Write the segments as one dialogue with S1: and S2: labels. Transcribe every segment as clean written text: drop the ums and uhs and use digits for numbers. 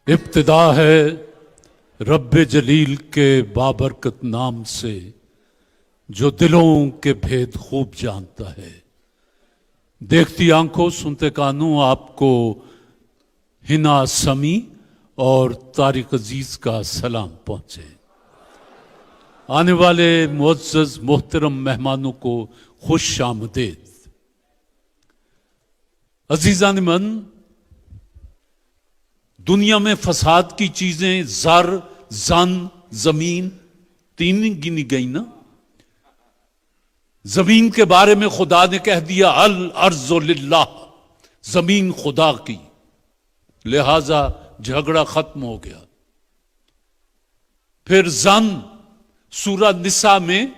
S1: इब्तिदा है रब्बे जलील के बाबरकत नाम से जो दिलों के भेद खूब जानता है। देखती आंखों सुनते कानों आपको हिना समी और तारिक अजीज का सलाम पहुंचे। आने वाले मुअज़्ज़ज़ मोहतरम मेहमानों को खुश आमदीद। अजीज़ान मन, दुनिया में फसाद की चीजें ज़र, जन, जमीन तीन गिनी गई ना। जमीन के बारे में खुदा ने कह दिया अल अर्ज़ु लिल्लाह, जमीन खुदा की, लिहाजा झगड़ा खत्म हो गया। फिर जन, सूरा निसा में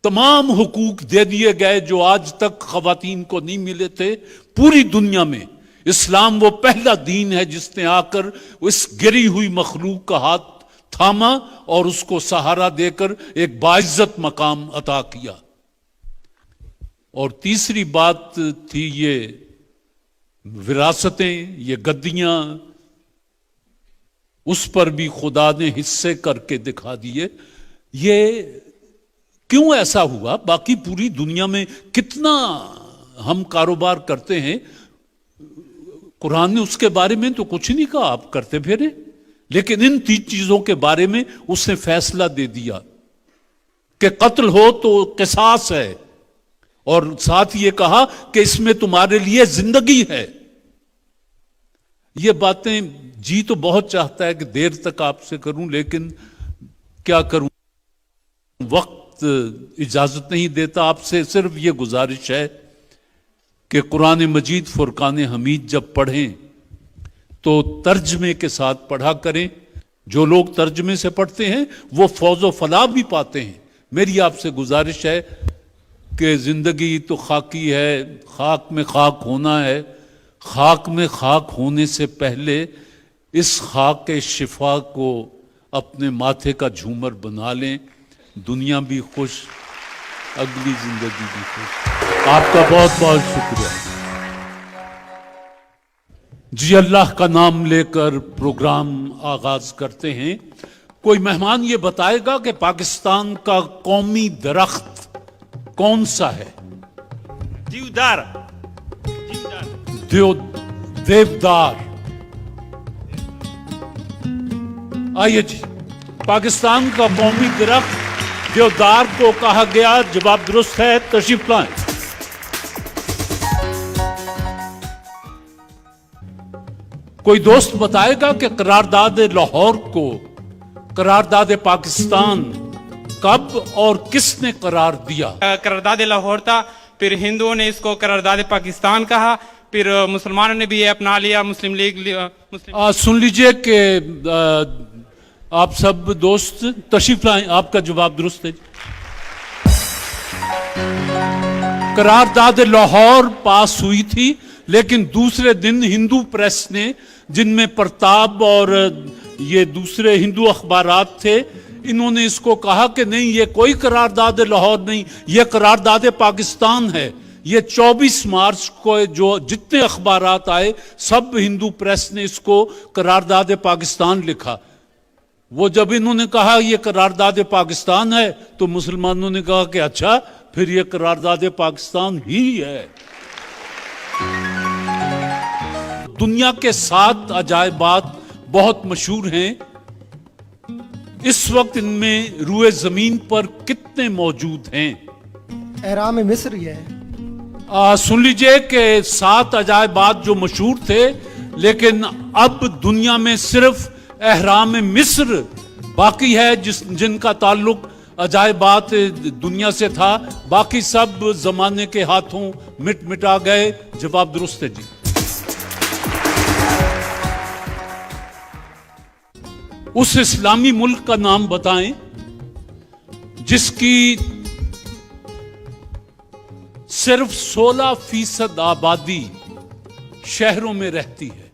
S1: तमाम हुकूक दे दिए गए जो आज तक खवातीन को नहीं मिले थे। पूरी दुनिया में इस्लाम वो पहला दीन है जिसने आकर इस गिरी हुई मखलूक का हाथ थामा और उसको सहारा देकर एक बाइज्जत मकाम अता किया। और तीसरी बात थी ये विरासतें, ये गद्दियां, उस पर भी खुदा ने हिस्से करके दिखा दिए। ये क्यों ऐसा हुआ? बाकी पूरी दुनिया में कितना हम कारोबार करते हैं, कुरान ने उसके बारे में तो कुछ नहीं कहा, आप करते फिरे। लेकिन इन तीन चीजों के बारे में उसने फैसला दे दिया कि कत्ल हो तो किसास है, और साथ ये कहा कि इसमें तुम्हारे लिए जिंदगी है। ये बातें जी तो बहुत चाहता है कि देर तक आपसे करूं, लेकिन क्या करूं, वक्त इजाजत नहीं देता। आपसे सिर्फ ये गुजारिश है कि कुरान मजीद फुरकान हमीद जब पढ़ें तो तर्जमे के साथ पढ़ा करें। जो लोग तर्जमे से पढ़ते हैं वो फौज फलाह भी पाते हैं। मेरी आपसे गुजारिश है कि जिंदगी तो खाकी है, खाक में खाक होना है। खाक में खाक होने से पहले इस खाक के शिफा को अपने माथे का झूमर बना लें। दुनिया भी खुश, अगली जिंदगी भी खुश। आपका बहुत बहुत शुक्रिया जी। अल्लाह का नाम लेकर प्रोग्राम आगाज करते हैं। कोई मेहमान ये बताएगा कि पाकिस्तान का कौमी दरख्त कौन सा है?
S2: देवदार।
S1: देवदार। आइए जी, पाकिस्तान का कौमी दरख्त देवदार को कहा गया। जवाब दुरुस्त है, तशरीफ लाएं। कोई दोस्त बताएगा कि करारदाद लाहौर को करारदाद पाकिस्तान कब और किसने करार दिया?
S2: करारदाद लाहौर था, फिर हिंदुओं ने इसको करारदाद पाकिस्तान कहा, फिर मुसलमानों ने भी ये अपना लिया, मुस्लिम लीग
S1: सुन लीजिए कि आप सब दोस्त तशरीफ लाएं। आपका जवाब दुरुस्त है। करारदाद लाहौर पास हुई थी, लेकिन दूसरे दिन हिंदू प्रेस ने, जिनमें प्रताप और ये दूसरे हिंदू अखबारात थे, इन्होंने इसको कहा कि नहीं, ये कोई करारदाद लाहौर नहीं, ये करारदाद पाकिस्तान है। ये 24 मार्च को जो जितने अखबारात आए, सब हिंदू प्रेस ने इसको करारदाद पाकिस्तान लिखा। वो जब इन्होंने कहा ये करारदाद पाकिस्तान है, तो मुसलमानों ने कहा कि अच्छा, फिर ये करारदाद पाकिस्तान ही है। दुनिया के 7 अजायबात बहुत मशहूर हैं। इस वक्त इनमें रुए जमीन पर कितने मौजूद हैं?
S3: एहराम मिस्र ही है।
S1: सुन लीजिए कि 7 अजायबात जो मशहूर थे, लेकिन अब दुनिया में सिर्फ एहराम मिस्र बाकी है जिनका ताल्लुक अजायबात दुनिया से था। बाकी सब जमाने के हाथों मिट मिटा गए। जवाब दुरुस्त है जी। उस इस्लामी मुल्क का नाम बताएं जिसकी सिर्फ 16% आबादी शहरों में रहती है।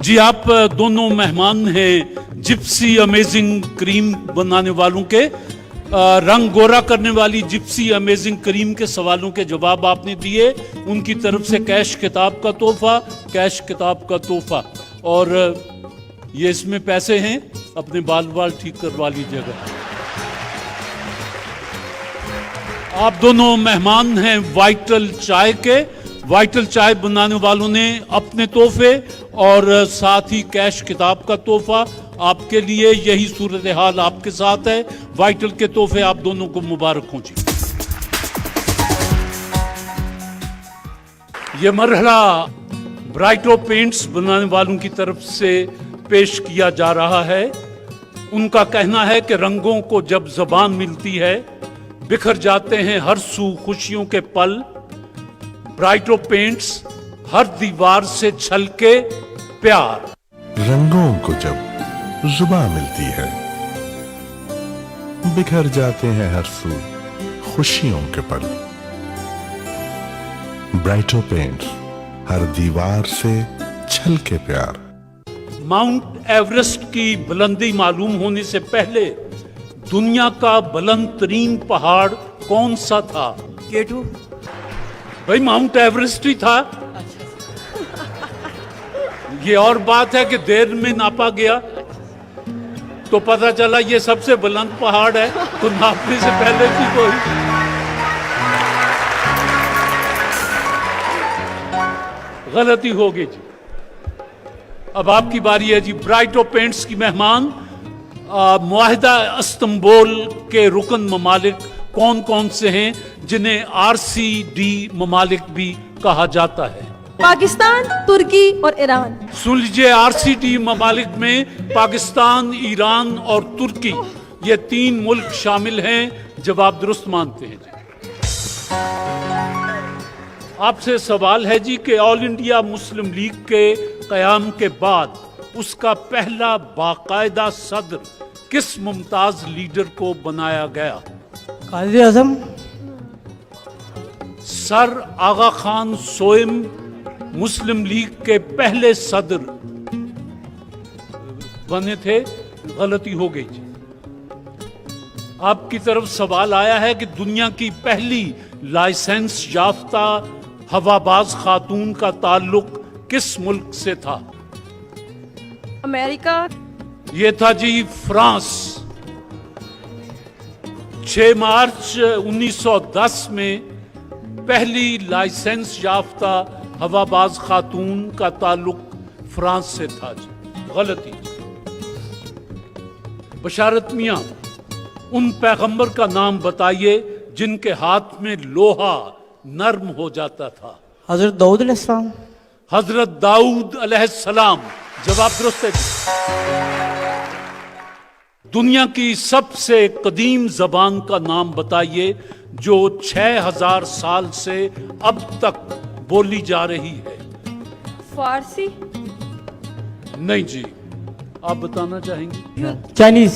S1: जी आप दोनों मेहमान हैं जिप्सी अमेजिंग क्रीम बनाने वालों के। रंग गोरा करने वाली जिप्सी अमेजिंग क्रीम के सवालों के जवाब आपने दिए। उनकी तरफ से कैश किताब का तोहफा, कैश किताब का तोहफा। और ये इसमें पैसे हैं, अपने बाल ठीक करवा लीजिएगा। आप दोनों मेहमान हैं वाइटल चाय के। वाइटल चाय बनाने वालों ने अपने तोहफे और साथ ही कैश किताब का तोहफा आपके लिए। यही सूरत हाल आपके साथ है। वाइटल के तोहफे आप दोनों को मुबारक हों जी। ये मरहला ब्राइटो पेंट्स बनाने वालों की तरफ से पेश किया जा रहा है। उनका कहना है कि रंगों को जब ज़बान मिलती है बिखर जाते हैं हर सू खुशियों के पल। ब्राइटो पेंट्स हर दीवार से छलके प्यार।
S4: रंगों को जब जुबान मिलती है बिखर जाते हैं हर सू खुशियों के पल। ब्राइटो पेंट्स हर दीवार से छलके प्यार।
S1: माउंट एवरेस्ट की बुलंदी मालूम होने से पहले दुनिया का बुलंद तरीन पहाड़ कौन सा था?
S3: केटू।
S1: भाई माउंट एवरेस्ट ही था। ये और बात है कि देर में नापा गया तो पता चला ये सबसे बुलंद पहाड़ है, तो नापने से पहले भी कोई। गलती होगी जी। अब आपकी बारी है जी। ब्राइटो पेंट्स की मेहमान मुआहिदा इस्तांबुल के रुकन ममालिक कौन कौन से हैं जिन्हें RCD ममालिक भी कहा जाता है?
S5: पाकिस्तान, तुर्की और ईरान।
S1: सुन लीजिए, RCD ममालिक में पाकिस्तान, ईरान और तुर्की ये 3 मुल्क शामिल हैं। जवाब दुरुस्त मानते हैं जी। आपसे सवाल है जी कि ऑल इंडिया मुस्लिम लीग के कयाम के बाद उसका पहला बाकायदा सदर किस मुमताज लीडर को बनाया गया?
S3: कायदे आजम।
S1: सर आगा खान सोइम मुस्लिम लीग के पहले सदर बने थे। गलती हो गई जी। आपकी तरफ सवाल आया है कि दुनिया की पहली लाइसेंस याफ्ता हवाबाज खातून का ताल्लुक किस मुल्क से था?
S5: अमेरिका।
S1: ये था जी फ्रांस। 6 मार्च 1910 में पहली लाइसेंस याफ्ता हवाबाज खातून का ताल्लुक फ्रांस से था जी। गलती। बशारत मियां, उन पैगंबर का नाम बताइए जिनके हाथ में लोहा नर्म हो जाता था।
S3: हजरत दाऊद अलैहिस्सलाम।
S1: हजरत दाऊद अलैहिस्सलाम। जवाब दुरुस्त है जी। दुनिया की सबसे कदीम जबान का नाम बताइए जो 6000 साल से अब तक बोली जा रही है।
S5: फारसी।
S1: नहीं जी, आप बताना चाहेंगे?
S3: चाइनीज।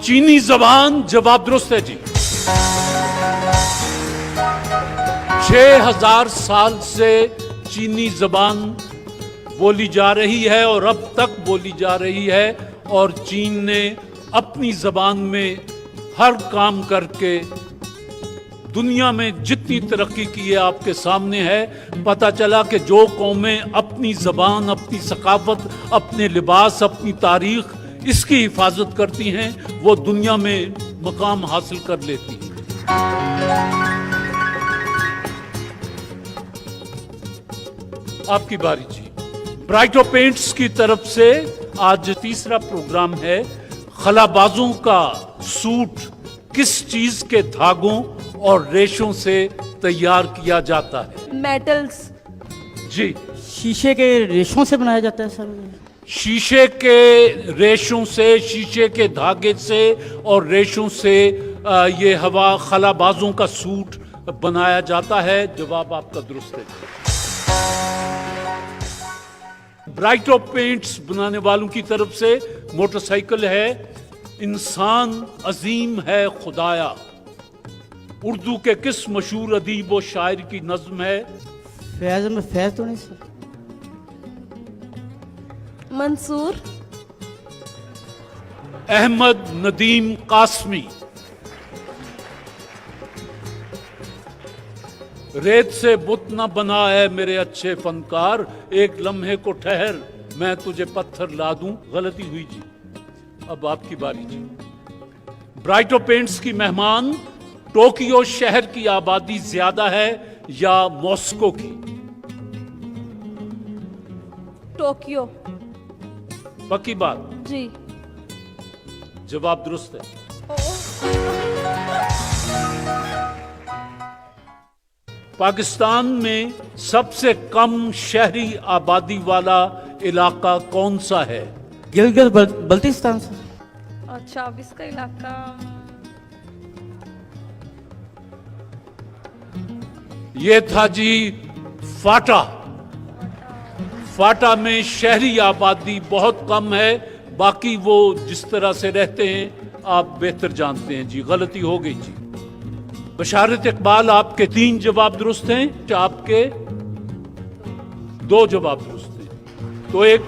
S1: चीनी जबान। जवाब दुरुस्त है जी। 6000 साल से चीनी जबान बोली जा रही है और अब तक बोली जा रही है। और चीन ने अपनी जबान में हर काम करके दुनिया में जितनी तरक्की की है आपके सामने है। पता चला कि जो कौमें अपनी जबान, अपनी सकाफत, अपने लिबास, अपनी तारीख इसकी हिफाजत करती हैं वो दुनिया में मकाम हासिल कर लेती हैं। आपकी बारी जी। ब्राइटो पेंट्स की तरफ से आज तीसरा प्रोग्राम है। खलाबाजों का सूट किस चीज के धागों और रेशों से तैयार किया जाता है?
S5: मेटल्स।
S1: जी।
S3: शीशे के रेशों से बनाया जाता है सर।
S1: शीशे के रेशों से, शीशे के धागे से और रेशों से ये खलाबाजों का सूट बनाया जाता है। जवाब आपका दुरुस्त है। ब्राइटो पेंट्स बनाने वालों की तरफ से मोटरसाइकिल है। इंसान अजीम है खुदाया उर्दू के किस मशहूर अदीब व शायर की नज्म है?
S3: फैज में फैज तो नहीं सर।
S5: मंसूर,
S1: अहमद नदीम कासमी, रेत से बुत न बना है मेरे अच्छे फनकार, एक लम्हे को ठहर मैं तुझे पत्थर ला दूं। गलती हुई जी, अब आपकी बारी जी। ब्राइटो पेंट्स की मेहमान, टोक्यो शहर की आबादी ज्यादा है या मॉस्को की?
S5: टोक्यो।
S1: पक्की बात,
S5: जी।
S1: जवाब दुरुस्त है। पाकिस्तान में सबसे कम शहरी आबादी वाला इलाका कौन सा है?
S3: गिलगित बल्तिस्तान सर।
S5: अच्छा, अब इसका इलाका
S1: ये था जी फाटा। फाटा में शहरी आबादी बहुत कम है, बाकी वो जिस तरह से रहते हैं आप बेहतर जानते हैं जी। गलती हो गई जी। बशारत इकबाल, आपके 3 जवाब दुरुस्त हैं, आपके 2 जवाब दुरुस्त हैं। तो एक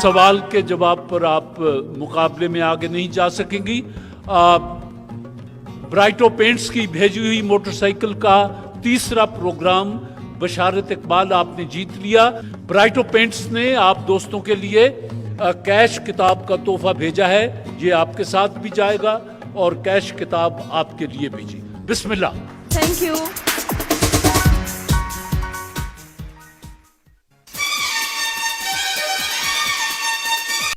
S1: सवाल के जवाब पर आप मुकाबले में आगे नहीं जा सकेंगी। ब्राइटो पेंट्स की भेजी हुई मोटरसाइकिल का तीसरा प्रोग्राम बशारत इकबाल आपने जीत लिया। ब्राइटो पेंट्स ने आप दोस्तों के लिए कैश किताब का तोहफा भेजा है, ये आपके साथ भी जाएगा और कैश किताब आपके लिए भी जी। बिस्मिल्लाह।
S5: Thank you.